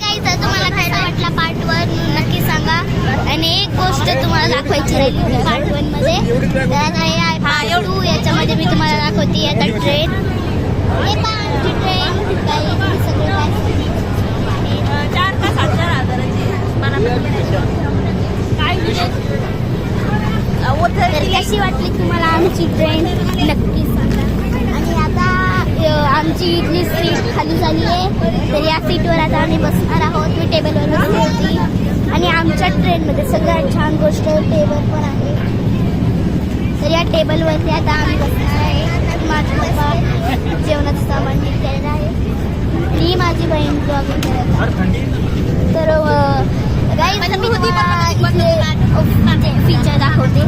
जर तुम्हाला कसा वाटला पार्ट 1 नक्की सांगा. आणि एक गोष्ट तुम्हाला दाखवायची राहिली पार्ट 1 मध्ये, तर हे आहे पार्ट 2. याच्यामध्ये मी तुम्हाला दाखवते आता ट्रेन. हे पहा आमची ट्रेन काही सगळे काय 4 का 7,000 मला तर कशी वाटली तुम्हाला आमची ट्रेन नक्की सांगा. आणि आता आमची इथली सीट खाली झाली आहे, तर या सीटवर आता आम्ही बसणार आहोत. मी टेबलवर बसली होती. आणि आमच्या ट्रेनमध्ये सगळ्यात छान गोष्ट टेबल पण आहे. तर या टेबलवरती आता आम्ही बसणार आहे. माझे पप्पा जेवणाचं सामान घेतलेलं आहे. मी माझी बहीण ब्लॉगिंग करत आहे. तर गाईज मी तुम्हाला इथले फीचर दाखवते.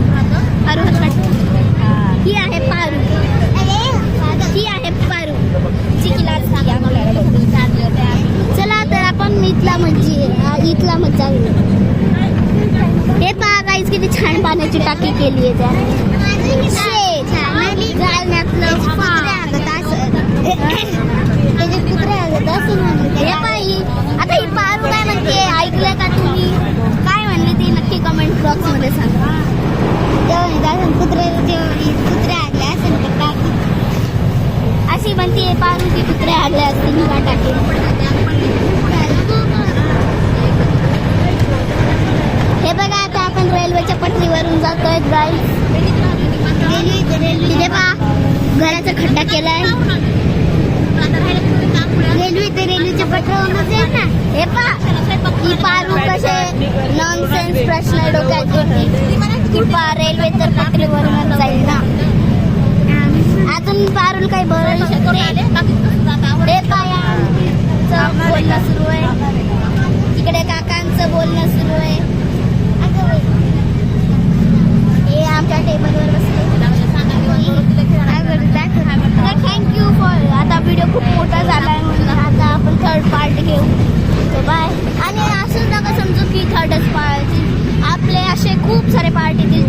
ही आहे पारू. ही आहे पारू. चला तर आपण इथला मज्जा घेऊ. हे पहा गाईज किती छान पाण्याची टाकी केली आहे त्याने. आता ही पारू काय म्हणते ऐकलं का तुम्ही? काय म्हणले ते नक्की कमेंट बॉक्स मध्ये सांगा. कुत्रे आगले असेल का अशी म्हणते पारू की कुत्रे आगले असतील का टाकी. हे बघा आता आपण रेल्वेच्या पटरीवरून जातोय गाईज. तिथे पहा घराचा खड्डा केलाय. रेल्वेच्या पटरीवरूनच येईल ना. हे पहा ही पारू कसे नॉनसेन्स प्रश्न डोक्यात घेते की रेल्वे तर पटरीवरूनच जाईल ना. अजून पारूल काही बोलू शकते. हे पायांचं बोलणं सुरू आहे. तिकडे काकांचं बोलणं सुरू आहे. हे आमच्या टेबलवर बसले. Thank you for. आता व्हिडिओ खूप मोठा झाला आहे म्हणून आता आपण थर्ड पार्ट घेऊ. तो बाय. आणि असं नका समजू की थर्डच पार्ट. आपले असे खूप सारे पार्ट येतील